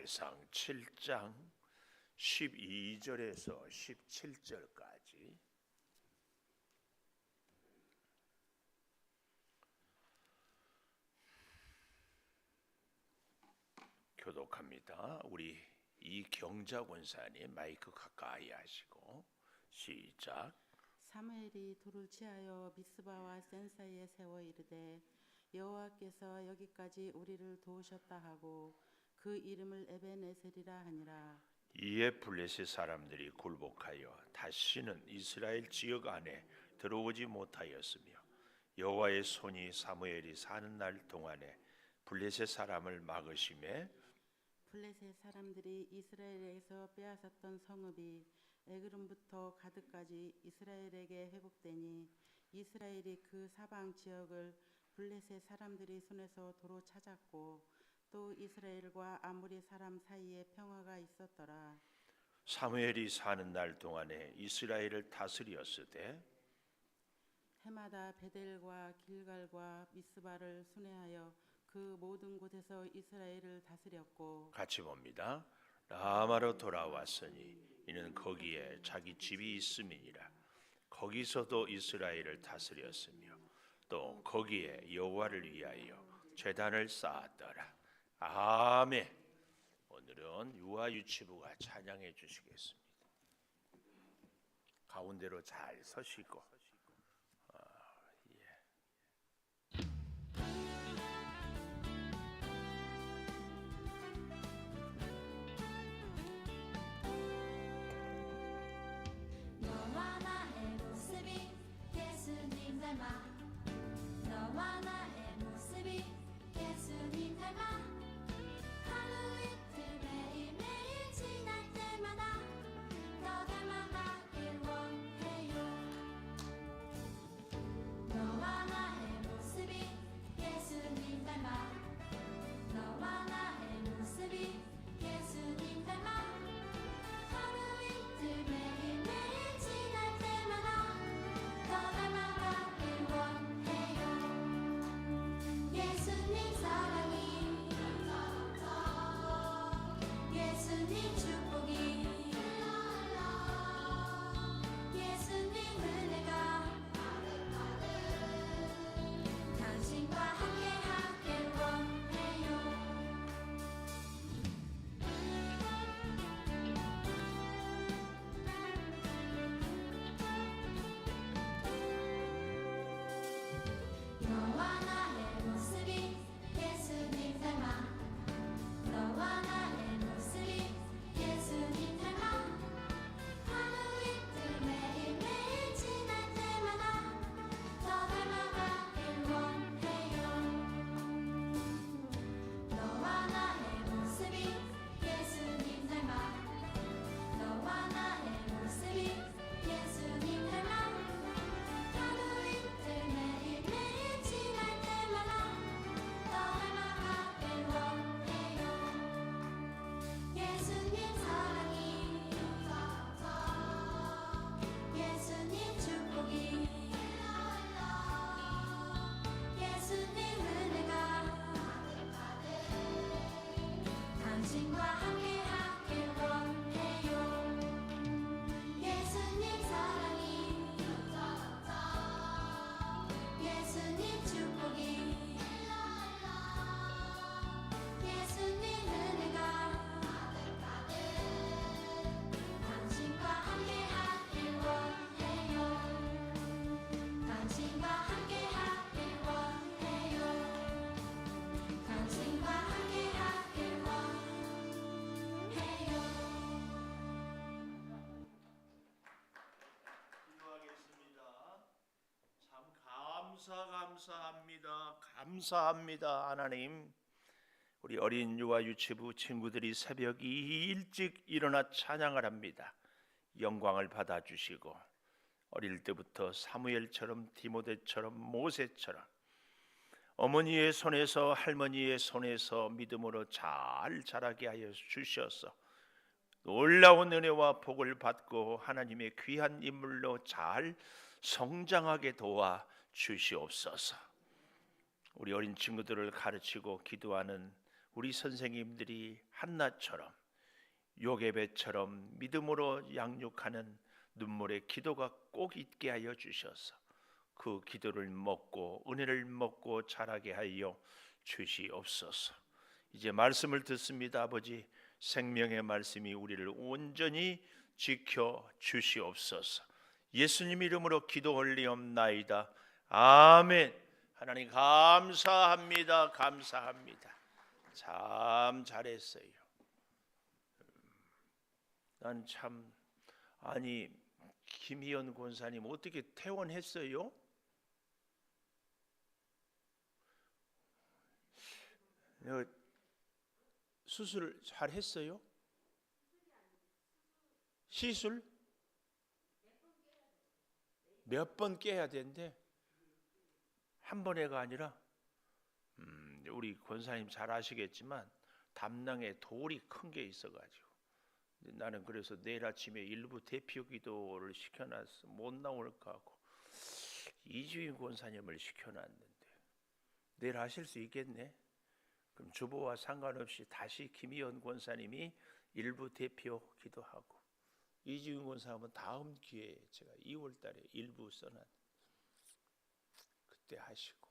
사무엘상 7장 12절에서 17절까지 교독합니다. 우리 이경자 권사님 마이크 가까이 하시고 시작. 사무엘이 돌을 취하여 미스바와 센 사이에 세워 이르되 여호와께서 여기까지 우리를 도우셨다 하고 그 이름을 에벤에셀이라 하니라. 이에 블레셋 사람들이 굴복하여 다시는 이스라엘 지역 안에 들어오지 못하였으며 여호와의 손이 사무엘이 사는 날 동안에 블레셋 사람을 막으심에 블레셋 사람들이 이스라엘에게서 빼앗았던 성읍이 에그름부터 가드까지 이스라엘에게 회복되니 이스라엘이 그 사방 지역을 블레셋 사람들이 손에서 도로 찾았고 또 이스라엘과 아모리 사람 사이에 평화가 있었더라. 사무엘이 사는 날 동안에 이스라엘을 다스렸으되 해마다 베델과 길갈과 미스바를 순회하여 그 모든 곳에서 이스라엘을 다스렸고 같이 봅니다. 라마로 돌아왔으니 이는 거기에 자기 집이 있음이니라. 거기서도 이스라엘을 다스렸으며 또 거기에 여호와를 위하여 제단을 쌓았더라. 아멘. 오늘은 유아유치부가 찬양해 주시겠습니다. 가운데로 잘 서시고 너와 나의 모습이 예수님 닮아 너와 나의 모습이 예수님 닮아 하루 이틀 매일매일 지날 때마다 더 닮아가길 원해요. 너와 나의 모습이 예수님 닮아 너와 나의 모습이 예수님 닮아 하루 이틀 매일매일 지날 때마다 더 닮아가길 원해요. 예수님 사랑이 예수님 축복이 예수님 은혜가 당신과 함께하길 원해요. 너와 나의 모습이 예수님 닮아 너와 나의 모습이 예수님 닮아 하루 이틀 매일매일 지날 때마다 더 닮아가길 원해요. 너와 나의 모습이 예수님 닮아 너와 나의 모습이 예수님 닮아 하루 이틀 매일매일 지날 때마다 더 닮아가길 원해요. 예수님 사랑이 예수님 축복이 예수님 은혜가 당신과 함께하길 원해요. 예수님 사랑이 예수님 축복이 예수님 은혜가 당신과 함께하길 원해요. 당신과 함께하길 원해요. 당신과 함께하길 원해요. 기도하겠습니다. 참 감사합니다 하나님. 우리 어린 유아 유치부 친구들이 새벽 일찍 일어나 찬양을 합니다. 영광을 받아주시고 어릴 때부터 사무엘처럼 디모데처럼 모세처럼 어머니의 손에서 할머니의 손에서 믿음으로 잘 자라게 하여 주셔서 놀라운 은혜와 복을 받고 하나님의 귀한 인물로 잘 성장하게 도와 주시옵소서. 우리 어린 친구들을 가르치고 기도하는 우리 선생님들이 한나처럼 요게벳처럼 믿음으로 양육하는 눈물의 기도가 꼭 있게 하여 주셔서 그 기도를 먹고 은혜를 먹고 자라게 하여 주시옵소서. 이제 말씀을 듣습니다. 아버지, 생명의 말씀이 우리를 온전히 지켜 주시옵소서. 예수님 이름으로 기도 올리옵나이다. 아멘. 하나님 감사합니다. 감사합니다. 참 잘했어요. 난 참 아니 김희연 권사님 어떻게 퇴원했어요? 수술 잘 했어요? 시술? 몇 번 깨야 된대? 한 번에가 아니라 우리 권사님 잘 아시겠지만 담낭에 돌이 큰 게 있어가지고 나는 그래서 내일 아침에 일부 대표 기도를 시켜놨어. 못 나올까 하고 이주인 권사님을 시켜놨는데 내일 하실 수 있겠네? 그럼 주보와 상관없이 다시 김희연 권사님이 일부 대표 기도하고 이주인 권사님은 다음 기회에 제가 2월 달에 일부 써놨 그때 하시고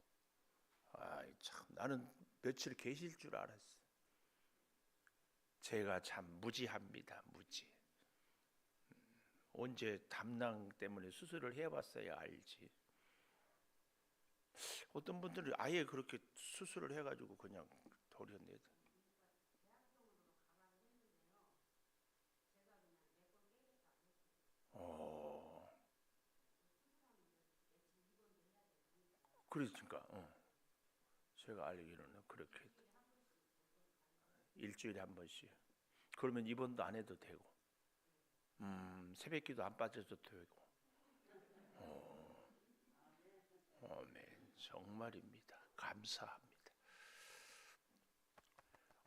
참 나는 며칠 계실 줄 알았어. 제가 참 무지합니다. 무지. 언제 담낭 때문에 수술을 해봤어야 알지. 어떤 분들은 아예 그렇게 수술을 해가지고 그냥 돌려내. 그러니까 제가 알기로는 그렇게 일주일에 한 번씩. 그러면 입원도 안 해도 되고, 새벽기도 안 빠져도 되고. 아멘. 정말입니다. 감사합니다.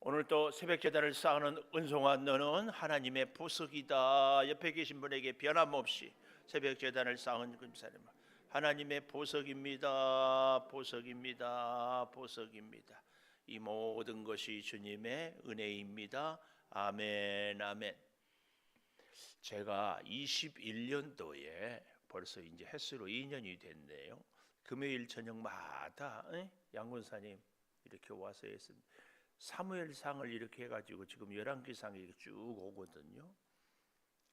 오늘 또 새벽 제단을 쌓는 은송아 너는 하나님의 보석이다. 옆에 계신 분에게 변함없이 새벽 제단을 쌓은 금사님 하나님의 보석입니다. 보석입니다. 보석입니다. 이 모든 것이 주님의 은혜입니다. 아멘. 아멘. 제가 21년도에 벌써 이제 햇수로 2년이 됐네요. 금요일 저녁마다 양권사님 이렇게 와서 했습니다. 사무엘상을 이렇게 해가지고 지금 11기상이 쭉 오거든요.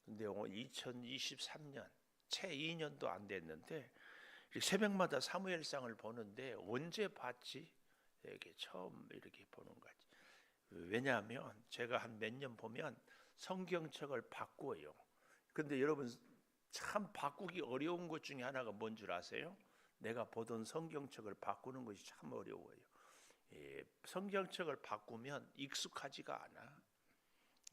근데 2023년 채 2년도 안 됐는데 새벽마다 사무엘상을 보는데 언제 봤지? 이게 처음 이렇게 보는 거지. 왜냐하면 제가 한 몇 년 보면 성경책을 바꿔요. 근데 여러분 참 바꾸기 어려운 것 중에 하나가 뭔 줄 아세요? 내가 보던 성경책을 바꾸는 것이 참 어려워요. 성경책을 바꾸면 익숙하지가 않아.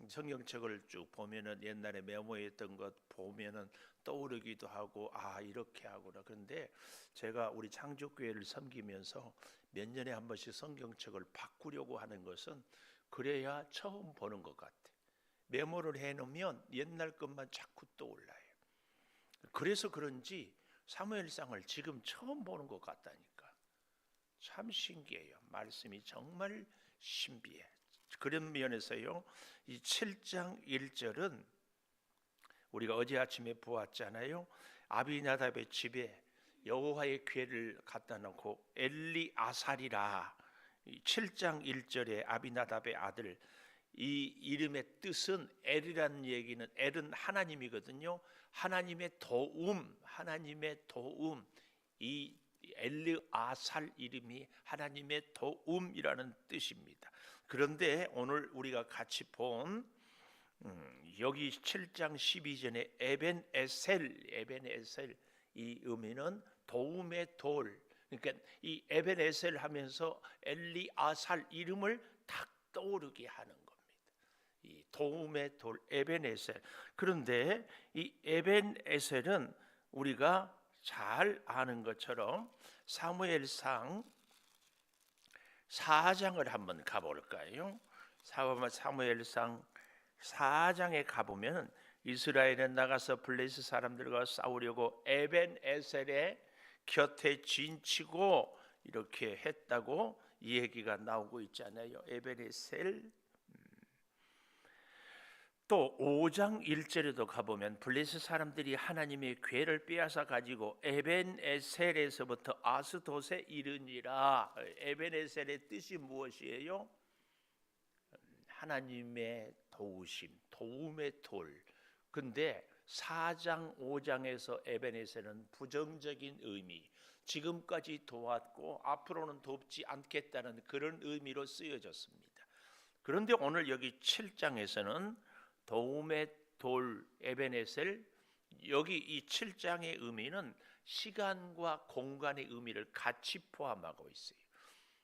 성경책을 쭉 보면은 옛날에 메모했던 것 보면은 떠오르기도 하고 이렇게 하구나. 그런데 제가 우리 창조교회를 섬기면서 몇 년에 한 번씩 성경책을 바꾸려고 하는 것은 그래야 처음 보는 것 같아. 메모를 해놓으면 옛날 것만 자꾸 떠올라요. 그래서 그런지 사무엘상을 지금 처음 보는 것 같다니까. 참 신기해요. 말씀이 정말 신비해. 그런 면에서요, 이 7장 1절은 우리가 어제 아침에 보았잖아요. 아비나답의 집에 여호와의 궤를 갖다 놓고 엘리아살이라. 7장 1절에 아비나답의 아들, 이 이름의 뜻은 엘이라는 얘기는 엘은 하나님이거든요. 하나님의 도움, 하나님의 도움. 이 엘리아살 이름이 하나님의 도움이라는 뜻입니다. 그런데 오늘 우리가 같이 본 여기 7장 12절에 에벤에셀 이 의미는 도움의 돌. 그러니까 이 에벤에셀 하면서 엘리아살 이름을 딱 떠오르게 하는 겁니다. 이 도움의 돌 에벤에셀. 그런데 이 에벤에셀은 우리가 잘 아는 것처럼 사무엘상 4장을 한번 가볼까요? 사무엘상 4장에 가보면 이스라엘은 나가서 블레셋 사람들과 싸우려고 에벤에셀의 곁에 진치고 이렇게 했다고 이 얘기가 나오고 있잖아요. 에베네셀. 또 5장 1절에도 가보면 블레셋 사람들이 하나님의 궤를 빼앗아 가지고 에벤에셀에서부터 아스돗에 이르니라. 에벤에셀의 뜻이 무엇이에요? 하나님의 도우심, 도움의 돌. 근데 4장 5장에서 에벤에셀은 부정적인 의미, 지금까지 도왔고 앞으로는 돕지 않겠다는 그런 의미로 쓰여졌습니다. 그런데 오늘 여기 7장에서는 도움의 돌 에벤에셀, 여기 이 7장의 의미는 시간과 공간의 의미를 같이 포함하고 있어요.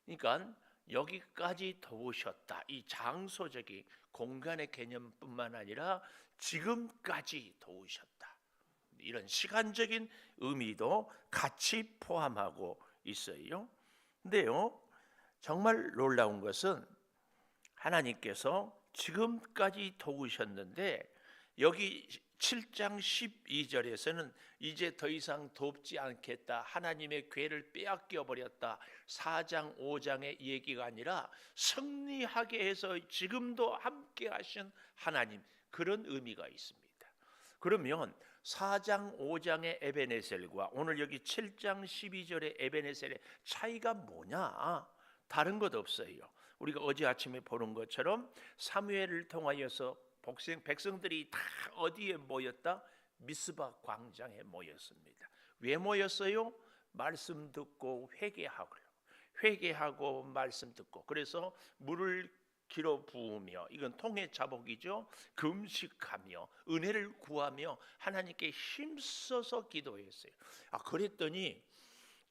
그러니까 여기까지 도우셨다. 이 장소적인 공간의 개념뿐만 아니라 지금까지 도우셨다. 이런 시간적인 의미도 같이 포함하고 있어요. 근데요, 정말 놀라운 것은 하나님께서 지금까지 도우셨는데 여기 7장 12절에서는 이제 더 이상 돕지 않겠다, 하나님의 궤를 빼앗겨 버렸다, 4장 5장의 얘기가 아니라 승리하게 해서 지금도 함께 하신 하나님, 그런 의미가 있습니다. 그러면 4장 5장의 에베네셀과 오늘 여기 7장 12절의 에베네셀의 차이가 뭐냐? 다른 것 없어요. 우리가 어제 아침에 보는 것처럼 사무엘을 통하여서 백성들이 다 어디에 모였다? 미스바 광장에 모였습니다. 왜 모였어요? 말씀 듣고 회개하고 말씀 듣고, 그래서 물을 기로 부으며, 이건 통해 자복이죠. 금식하며 은혜를 구하며 하나님께 힘써서 기도했어요. 그랬더니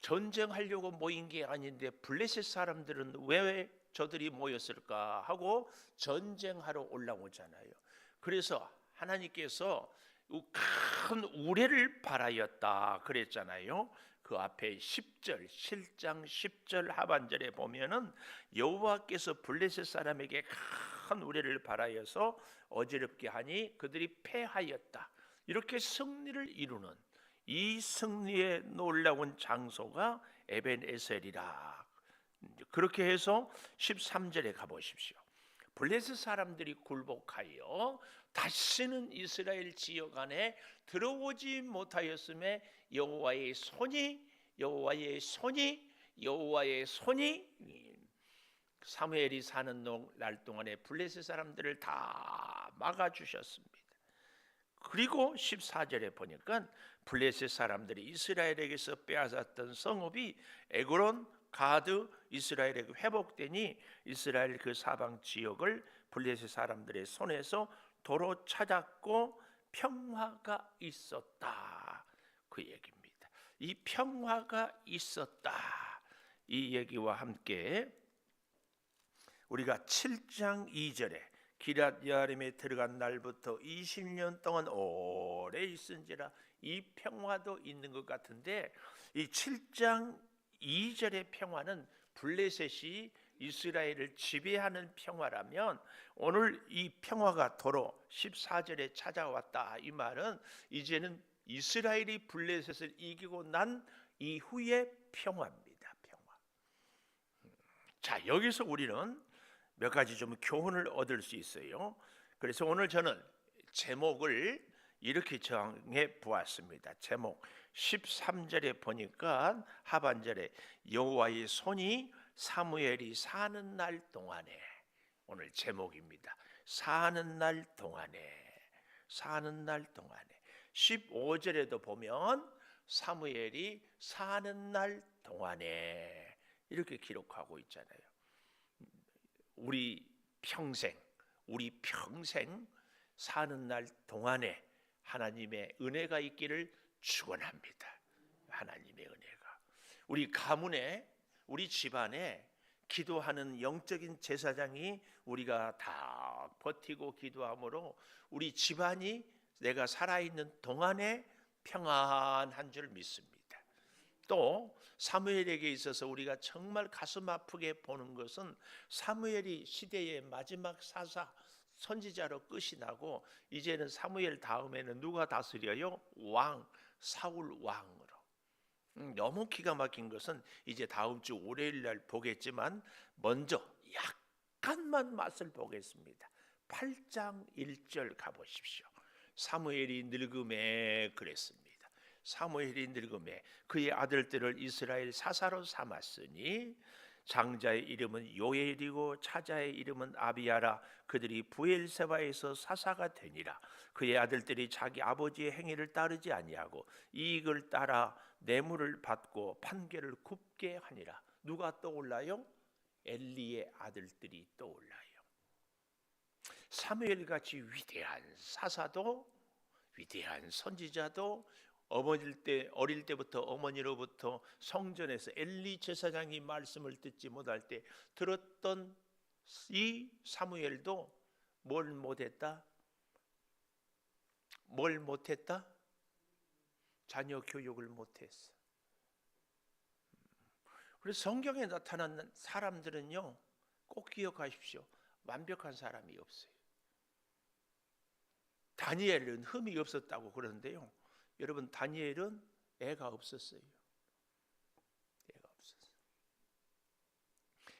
전쟁하려고 모인 게 아닌데 블레셋 사람들은 왜 저들이 모였을까 하고 전쟁하러 올라오잖아요. 그래서 하나님께서 큰 우레를 바라였다 그랬잖아요. 그 앞에 10절, 7장 10절 하반절에 보면은 여호와께서 블레셋 사람에게 큰 우레를 바라여서 어지럽게 하니 그들이 패하였다. 이렇게 승리를 이루는 이 승리의 놀라운 장소가 에벤에셀이라. 그렇게 해서 13절에 가보십시오. 블레셋 사람들이 굴복하여 다시는 이스라엘 지역 안에 들어오지 못하였음에 여호와의 손이 사무엘이 사는 날 동안에 블레셋 사람들을 다 막아주셨습니다. 그리고 14절에 보니까 블레셋 사람들이 이스라엘에게서 빼앗았던 성읍이 에그론, 가드, 이스라엘에게 회복되니 이스라엘 그 사방 지역을 블레셋 사람들의 손에서 도로 찾았고 평화가 있었다. 그 얘기입니다. 이 평화가 있었다. 이 얘기와 함께 우리가 7장 2절에 기럇 여아림에 들어간 날부터 20년 동안 오래 있은지라, 이 평화도 있는 것 같은데 이 7장 2절의 평화는 블레셋이 이스라엘을 지배하는 평화라면 오늘 이 평화가 도로 14절에 찾아왔다. 이 말은 이제는 이스라엘이 블레셋을 이기고 난 이후의 평화입니다. 평화. 자, 여기서 우리는 몇 가지 좀 교훈을 얻을 수 있어요. 그래서 오늘 저는 제목을 이렇게 정해 보았습니다. 제목 13절에 보니까 하반절에 여호와의 손이 사무엘이 사는 날 동안에, 오늘 제목입니다. 사는 날 동안에. 15절에도 보면 사무엘이 사는 날 동안에 이렇게 기록하고 있잖아요. 우리 평생 사는 날 동안에 하나님의 은혜가 있기를 축원합니다. 하나님의 은혜가 우리 가문에, 우리 집안에 기도하는 영적인 제사장이 우리가 다 버티고 기도함으로 우리 집안이 내가 살아있는 동안에 평안한 줄 믿습니다. 또 사무엘에게 있어서 우리가 정말 가슴 아프게 보는 것은 사무엘이 시대의 마지막 사사 선지자로 끝이 나고 이제는 사무엘 다음에는 누가 다스려요? 사울 왕으로. 너무 기가 막힌 것은 이제 다음 주 월요일 날 보겠지만 먼저 약간만 맛을 보겠습니다. 8장 1절 가보십시오. 사무엘이 늙음에 그랬습니다. 사무엘이 늙음에 그의 아들들을 이스라엘 사사로 삼았으니 장자의 이름은 요엘이고 차자의 이름은 아비야라. 그들이 부엘세바에서 사사가 되니라. 그의 아들들이 자기 아버지의 행위를 따르지 아니하고 이익을 따라 뇌물을 받고 판결을 굽게 하니라. 누가 떠올라요? 엘리의 아들들이 떠올라요. 사무엘같이 위대한 사사도 위대한 선지자도 어릴 때부터 어머니로부터 성전에서 엘리 제사장이 말씀을 듣지 못할 때 들었던 이 사무엘도 뭘 못했다? 뭘 못했다? 자녀 교육을 못했어. 그래서 성경에 나타난 사람들은요, 꼭 기억하십시오. 완벽한 사람이 없어요. 다니엘은 흠이 없었다고 그러는데요, 여러분, 다니엘은 애가 없었어요. 애가 없었어요.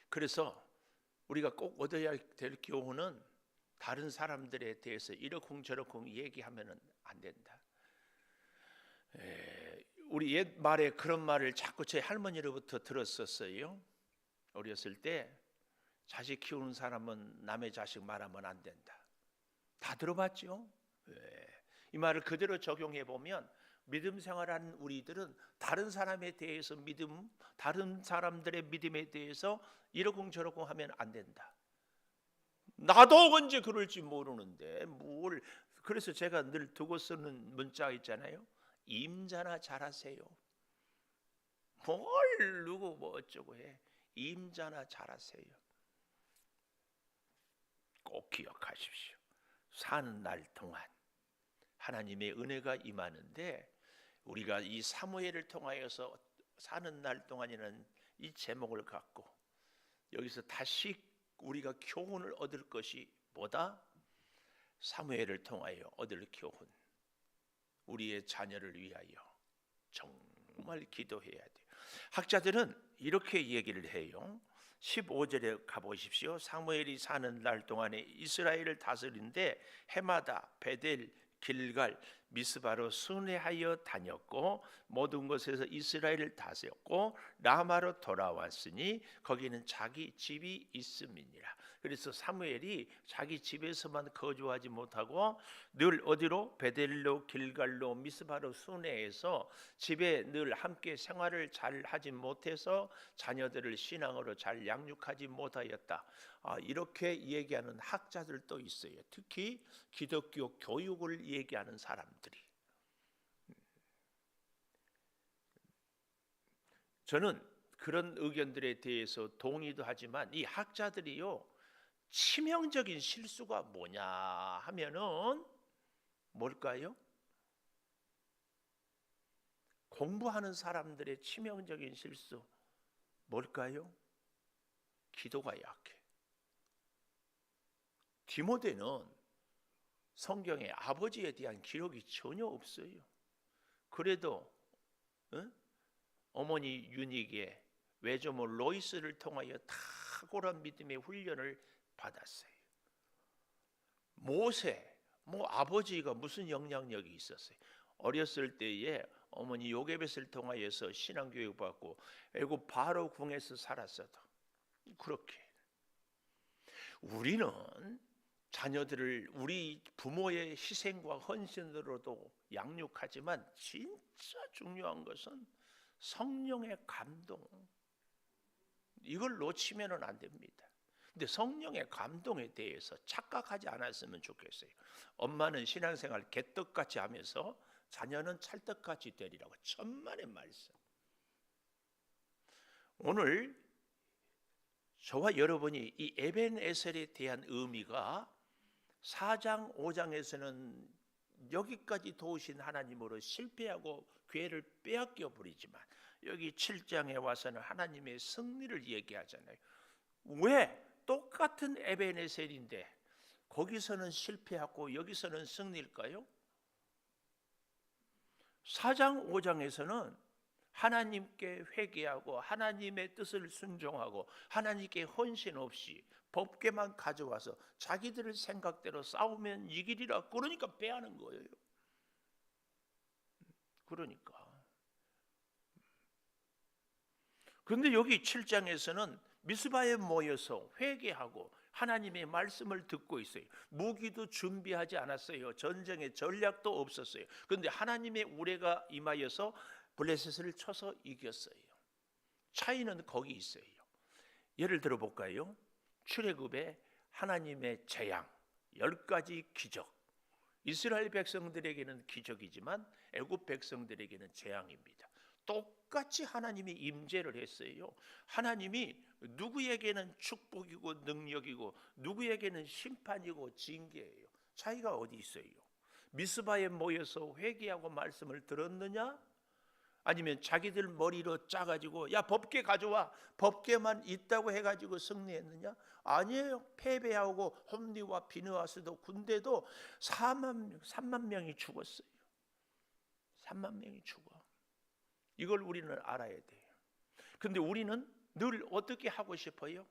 그래서 우리가 꼭 얻어야 될 교훈은 다른 사람들에 대해서 이러쿵저러쿵 얘기하면 안 된다. 우리 옛 말에 그런 말을 자꾸 제 할머니로부터 들었었어요. 어렸을 때 자식 키우는 사람은 남의 자식 말하면 안 된다. 다 들어봤죠? 이 말을 그대로 적용해 보면 믿음 생활하는 우리들은 다른 사람에 대해서 다른 사람들의 믿음에 대해서 이러쿵저러쿵 하면 안 된다. 나도 언제 그럴지 모르는데 뭘. 그래서 제가 늘 두고 쓰는 문자 있잖아요. 임자나 잘하세요. 뭘 누구 뭐 어쩌고 해. 임자나 잘하세요. 꼭 기억하십시오. 사는 날 동안 하나님의 은혜가 임하는데, 우리가 이 사무엘을 통하여서 사는 날 동안이라는 이 제목을 갖고 여기서 다시 우리가 교훈을 얻을 것이 뭐다? 사무엘을 통하여 얻을 교훈. 우리의 자녀를 위하여 정말 기도해야 돼요. 학자들은 이렇게 얘기를 해요. 15절에 가보십시오. 사무엘이 사는 날 동안에 이스라엘을 다스리는데 해마다 베델, 길갈, 미스바로 순회하여 다녔고 모든 곳에서 이스라엘을 다스렸고 라마로 돌아왔으니 거기는 자기 집이 있음이니라. 그래서 사무엘이 자기 집에서만 거주하지 못하고 늘 어디로? 베델로, 길갈로, 미스바로 순회해서 집에 늘 함께 생활을 잘 하지 못해서 자녀들을 신앙으로 잘 양육하지 못하였다. 이렇게 얘기하는 학자들도 있어요. 특히 기독교 교육을 얘기하는 사람들이. 저는 그런 의견들에 대해서 동의도 하지만 이 학자들이요, 치명적인 실수가 뭐냐 하면은 뭘까요? 공부하는 사람들의 치명적인 실수 뭘까요? 기도가 약해. 디모데는 성경에 아버지에 대한 기록이 전혀 없어요. 그래도 어머니 유닉의 외조모 로이스를 통하여 탁월한 믿음의 훈련을 받았어요. 모세, 아버지가 무슨 영향력이 있었어요? 어렸을 때에 어머니 요게벳을 통하여서 신앙교육 받고 애굽 바로 궁에서 살았어도 그렇게. 우리는 자녀들을 우리 부모의 희생과 헌신으로도 양육하지만 진짜 중요한 것은 성령의 감동. 이걸 놓치면 안 됩니다. 근데 성령의 감동에 대해서 착각하지 않았으면 좋겠어요. 엄마는 신앙생활 개떡같이 하면서 자녀는 찰떡같이 되리라고 천만의 말씀. 오늘 저와 여러분이 이 에벤에셀에 대한 의미가 4장 5장에서는 여기까지 도우신 하나님으로 실패하고 기회를 빼앗겨 버리지만 여기 7장에 와서는 하나님의 승리를 얘기하잖아요. 왜? 똑같은 에벤에셀인데 거기서는 실패하고 여기서는 승리일까요? 4장 5장에서는 하나님께 회개하고 하나님의 뜻을 순종하고 하나님께 헌신 없이 법궤만 가져와서 자기들 생각대로 싸우면 이기리라. 그러니까 빼하는 거예요. 그러니까. 그런데 여기 7장에서는 미스바에 모여서 회개하고 하나님의 말씀을 듣고 있어요. 무기도 준비하지 않았어요. 전쟁의 전략도 없었어요. 그런데 하나님의 우레가 임하여서 블레셋을 쳐서 이겼어요. 차이는 거기 있어요. 예를 들어 볼까요? 출애굽의 하나님의 재앙, 10가지 기적. 이스라엘 백성들에게는 기적이지만 애굽 백성들에게는 재앙입니다. 똑같이 하나님이 임재를 했어요. 하나님이 누구에게는 축복이고 능력이고 누구에게는 심판이고 징계예요. 차이가 어디 있어요? 미스바에 모여서 회개하고 말씀을 들었느냐? 아니면 자기들 머리로 짜가지고 야 법궤 가져와, 법궤만 있다고 해가지고 승리했느냐? 아니에요. 패배하고 홈리와 비느하스도 군대도 3만 명이 죽었어요. 3만 명이 죽어. 이걸 우리는 알아야 돼요. 근데 우리는 늘 어떻게 하고 싶어요?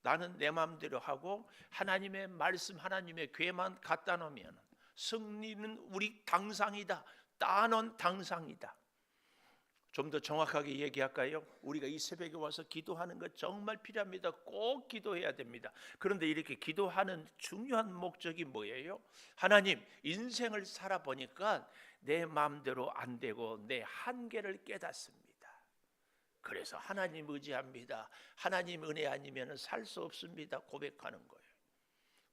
나는 내 마음대로 하고 하나님의 말씀, 하나님의 궤만 갖다 놓으면 승리는 우리 당상이다. 따놓은 당상이다. 좀 더 정확하게 얘기할까요? 우리가 이 새벽에 와서 기도하는 것 정말 필요합니다. 꼭 기도해야 됩니다. 그런데 이렇게 기도하는 중요한 목적이 뭐예요? 하나님, 인생을 살아보니까 내 마음대로 안 되고 내 한계를 깨닫습니다. 그래서 하나님 의지합니다. 하나님 은혜 아니면 살 수 없습니다. 고백하는 거예요.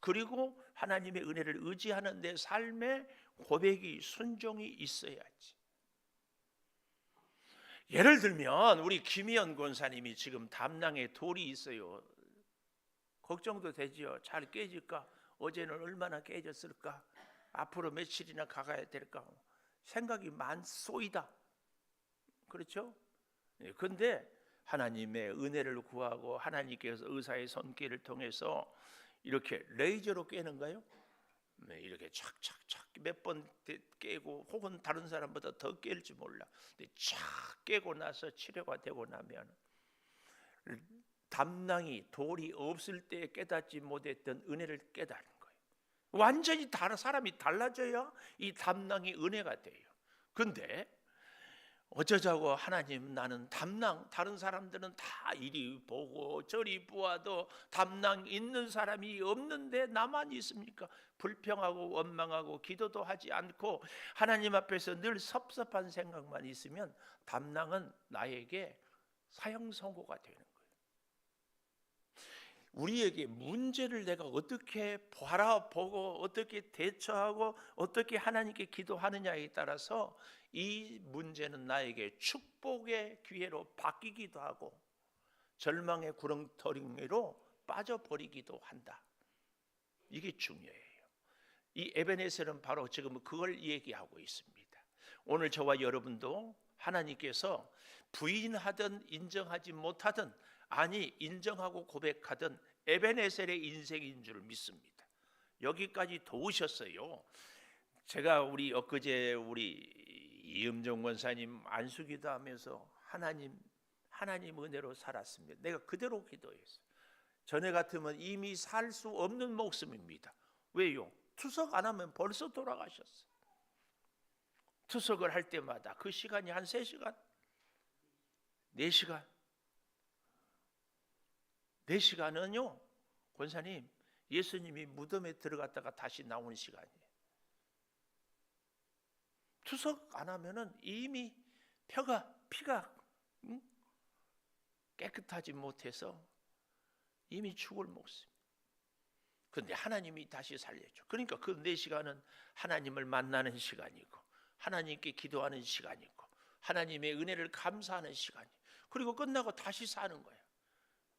그리고 하나님의 은혜를 의지하는 내 삶에 고백이, 순종이 있어야지. 예를 들면 우리 김희연 권사님이 지금 담낭에 돌이 있어요. 걱정도 되지요. 잘 깨질까? 어제는 얼마나 깨졌을까? 앞으로 며칠이나 가야 될까? 생각이 많소이다. 그렇죠? 그런데 하나님의 은혜를 구하고 하나님께서 의사의 손길을 통해서 이렇게 레이저로 깨는가요? 네, 이렇게 착착착 몇 번 깨고 혹은 다른 사람보다 더 깰지 몰라. 근데 착 깨고 나서 치료가 되고 나면 담낭이 돌이 없을 때 깨닫지 못했던 은혜를 깨닫는 거예요. 완전히 다른 사람이 달라져야 이 담낭이 은혜가 돼요. 근데 어쩌자고 하나님 나는 담낭, 다른 사람들은 다 이리 보고 저리 보아도 담낭 있는 사람이 없는데 나만 있습니까? 불평하고 원망하고 기도도 하지 않고 하나님 앞에서 늘 섭섭한 생각만 있으면 담낭은 나에게 사형선고가 되는 거예요. 우리에게 문제를 내가 어떻게 바라보고 어떻게 대처하고 어떻게 하나님께 기도하느냐에 따라서 이 문제는 나에게 축복의 기회로 바뀌기도 하고 절망의 구렁텅이로 빠져버리기도 한다. 이게 중요해요. 이 에베네셀은 바로 지금 그걸 얘기하고 있습니다. 오늘 저와 여러분도 하나님께서 부인하든 인정하지 못하든 아니 인정하고 고백하든 에베네셀의 인생인 줄 믿습니다. 여기까지 도우셨어요. 제가 엊그제 우리 이음정 권사님 안수기도 하면서 하나님 은혜로 살았습니다. 내가 그대로 기도했어요. 전에 같으면 이미 살 수 없는 목숨입니다. 왜요? 투석 안 하면 벌써 돌아가셨어요. 투석을 할 때마다 그 시간이 한 3시간? 4시간? 4시간은요 권사님 예수님이 무덤에 들어갔다가 다시 나오는 시간이에요. 투석 안 하면은 이미 피가 깨끗하지 못해서 이미 죽을 목숨. 그런데 하나님이 다시 살려줘. 그러니까 그 4시간은 하나님을 만나는 시간이고 하나님께 기도하는 시간이고 하나님의 은혜를 감사하는 시간이. 그리고 끝나고 다시 사는 거예요.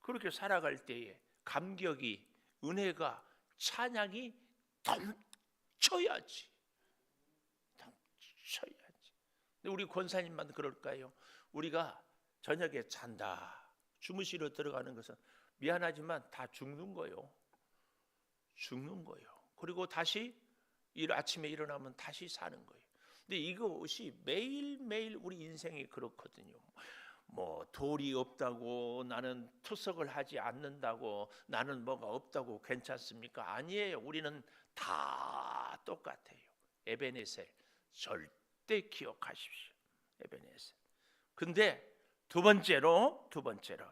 그렇게 살아갈 때에 감격이, 은혜가, 찬양이 넘쳐야지. 넘쳐야지. 근데 우리 권사님만 그럴까요? 우리가 저녁에 잔다, 주무시러 들어가는 것은 미안하지만 다 죽는 거예요. 죽는 거예요. 그리고 다시 아침에 일어나면 다시 사는 거예요. 근데 이것이 매일매일 우리 인생이 그렇거든요. 뭐 돌이 없다고 나는 투석을 하지 않는다고, 나는 뭐가 없다고 괜찮습니까? 아니에요. 우리는 다 똑같아요. 에베네셀 절대 기억하십시오. 에베네셀. 근데 두 번째로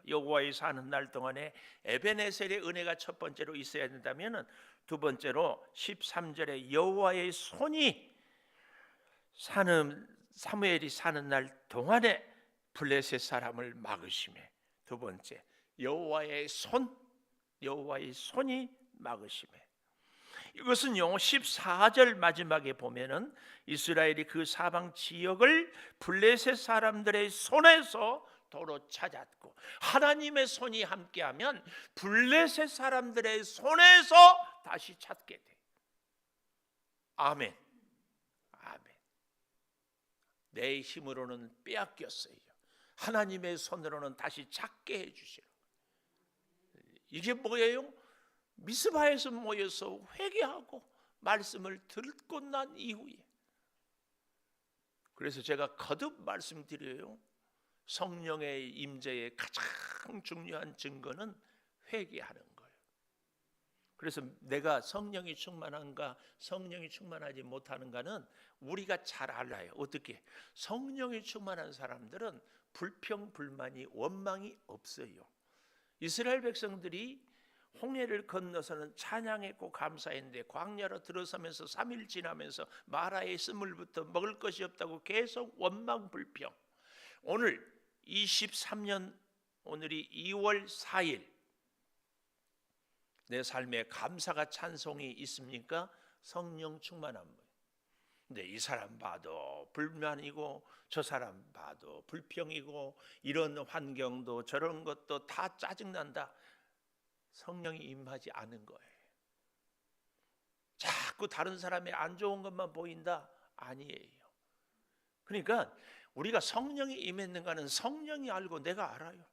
여호와의 사는 날 동안에 에베네셀의 은혜가 첫 번째로 있어야 된다면은, 두 번째로 13절에 여호와의 손이 사무엘이 사는 날 동안에 블레셋 사람을 막으심에, 두 번째 여호와의 손이 막으심에. 이것은요 14절 마지막에 보면은 이스라엘이 그 사방 지역을 블레셋 사람들의 손에서 도로 찾았고, 하나님의 손이 함께하면 블레셋 사람들의 손에서 다시 찾게 돼. 아멘. 아멘. 내 힘으로는 빼앗겼어요. 하나님의 손으로는 다시 찾게 해주시라. 이게 뭐예요? 미스바에서 모여서 회개하고 말씀을 듣고 난 이후에. 그래서 제가 거듭 말씀드려요. 성령의 임재의 가장 중요한 증거는 회개하는 거예요. 그래서 내가 성령이 충만한가 성령이 충만하지 못하는가는 우리가 잘 알아요. 어떻게? 성령이 충만한 사람들은 불평, 불만이, 원망이 없어요. 이스라엘 백성들이 홍해를 건너서는 찬양했고 감사했는데 광야로 들어서면서 3일 지나면서 마라의 스물부터 먹을 것이 없다고 계속 원망, 불평. 오늘 23년, 오늘이 2월 4일, 내 삶에 감사가 찬송이 있습니까? 성령 충만한 분. 근데 이 사람 봐도 불만이고 저 사람 봐도 불평이고 이런 환경도 저런 것도 다 짜증난다. 성령이 임하지 않은 거예요. 자꾸 다른 사람의 안 좋은 것만 보인다? 아니에요. 그러니까 우리가 성령이 임했는가는 성령이 알고 내가 알아요.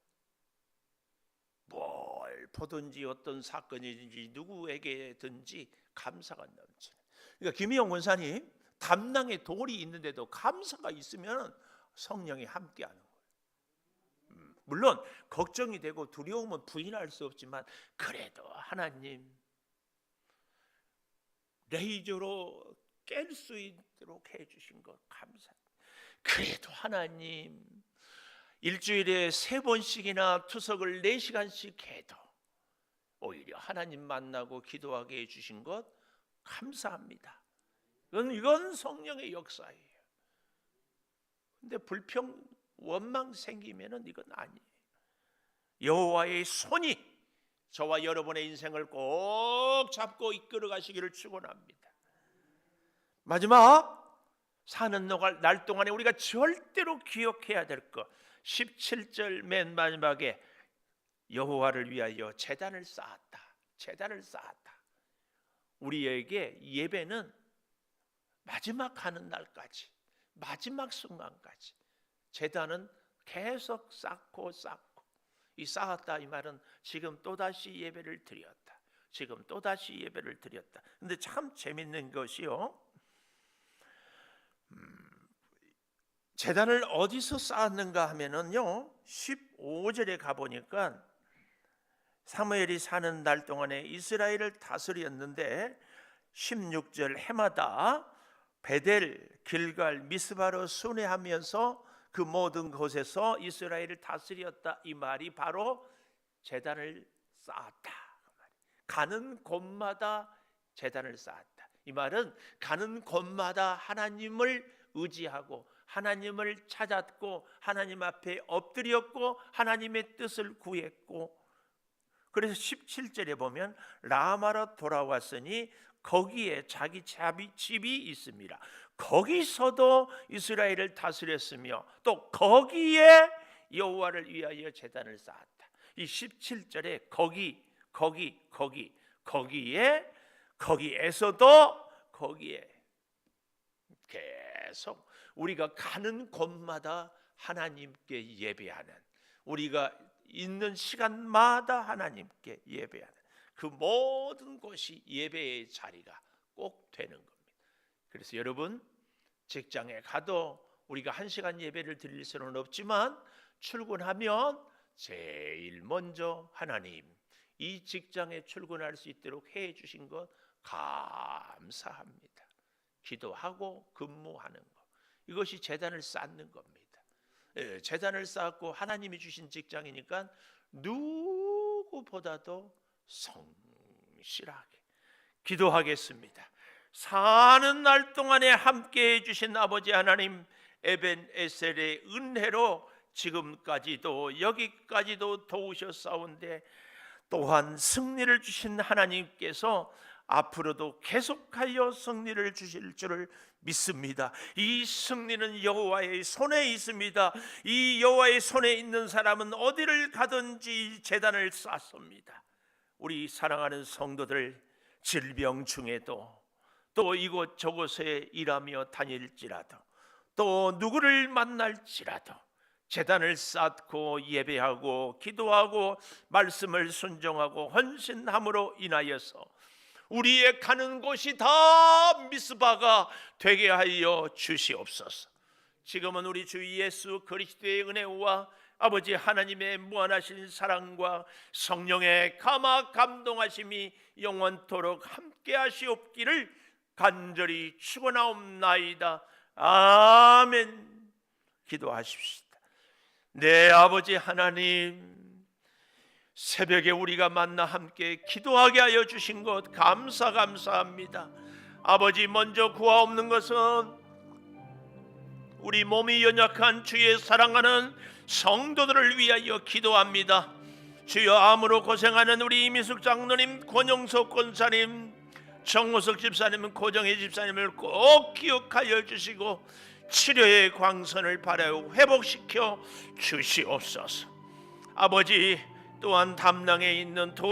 뭘 보든지 어떤 사건이든지 누구에게든지 감사가 넘치는. 그러니까 김희영 원사님, 담낭에 돌이 있는데도 감사가 있으면 성령이 함께하는 거예요. 물론 걱정이 되고 두려움은 부인할 수 없지만, 그래도 하나님 레이저로 깰 수 있도록 해주신 것 감사합니다. 그래도 하나님 일주일에 3번씩이나 투석을 4시간씩 해도 오히려 하나님 만나고 기도하게 해주신 것 감사합니다. 이건 성령의 역사예요. 근데 불평, 원망 생기면은 이건 아니에요. 여호와의 손이 저와 여러분의 인생을 꼭 잡고 이끌어 가시기를 축원합니다. 마지막 사는 날 동안에 우리가 절대로 기억해야 될 것, 17절 맨 마지막에 여호와를 위하여 제단을 쌓았다. 제단을 쌓았다. 우리에게 예배는 마지막 하는 날까지, 마지막 순간까지 제단은 계속 쌓고 이 쌓았다 이 말은 지금 또다시 예배를 드렸다. 지금 또다시 예배를 드렸다. 근데 참 재밌는 것이요, 제단을 어디서 쌓았는가 하면은요 15절에 가보니까 사무엘이 사는 날 동안에 이스라엘을 다스렸는데 16절 해마다 베델, 길갈, 미스바로 순회하면서 그 모든 곳에서 이스라엘을 다스렸다. 이 말이 바로 제단을 쌓았다. 가는 곳마다 제단을 쌓았다. 이 말은 가는 곳마다 하나님을 의지하고 하나님을 찾았고 하나님 앞에 엎드렸고 하나님의 뜻을 구했고, 그래서 17절에 보면 라마로 돌아왔으니 거기에 자기 집이 있습니다. 거기서도 이스라엘을 다스렸으며 또 거기에 여호와를 위하여 제단을 쌓았다. 이 17절에 거기에 계속 우리가 가는 곳마다 하나님께 예배하는, 우리가 있는 시간마다 하나님께 예배하는 그 모든 곳이 예배의 자리가 꼭 되는 겁니다. 그래서 여러분, 직장에 가도 우리가 1시간 예배를 드릴 수는 없지만 출근하면 제일 먼저 하나님, 이 직장에 출근할 수 있도록 해 주신 것 감사합니다. 기도하고 근무하는 것, 이것이 제단을 쌓는 겁니다. 제단을 쌓고 하나님이 주신 직장이니까 누구보다도 성실하게 기도하겠습니다. 사는 날 동안에 함께 해주신 아버지 하나님, 에벤에셀의 은혜로 지금까지도 여기까지도 도우셨사온데, 또한 승리를 주신 하나님께서 앞으로도 계속하여 승리를 주실 줄을 믿습니다. 이 승리는 여호와의 손에 있습니다. 이 여호와의 손에 있는 사람은 어디를 가든지 제단을 쌓습니다. 우리 사랑하는 성도들, 질병 중에도 또 이곳저곳에 일하며 다닐지라도 또 누구를 만날지라도 제단을 쌓고 예배하고 기도하고 말씀을 순종하고 헌신함으로 인하여서 우리의 가는 곳이 다 미스바가 되게 하여 주시옵소서. 지금은 우리 주 예수 그리스도의 은혜와 아버지 하나님의 무한하신 사랑과 성령의 감화 감동하심이 영원토록 함께 하시옵기를 간절히 축원하옵나이다. 아멘. 기도하십시다. 네, 아버지 하나님, 새벽에 우리가 만나 함께 기도하게 하여 주신 것 감사합니다. 아버지, 먼저 구하옵는 것은 우리 몸이 연약한 주의 사랑하는 성도들을 위하여 기도합니다. 주여, 암으로 고생하는 우리 이미숙 장로님, 권영석 권사님, 정호석 집사님, 고정혜 집사님을 꼭 기억하여 주시고 치료의 광선을 발하여 회복시켜 주시옵소서. 아버지, 또한 담낭에 있는 돌을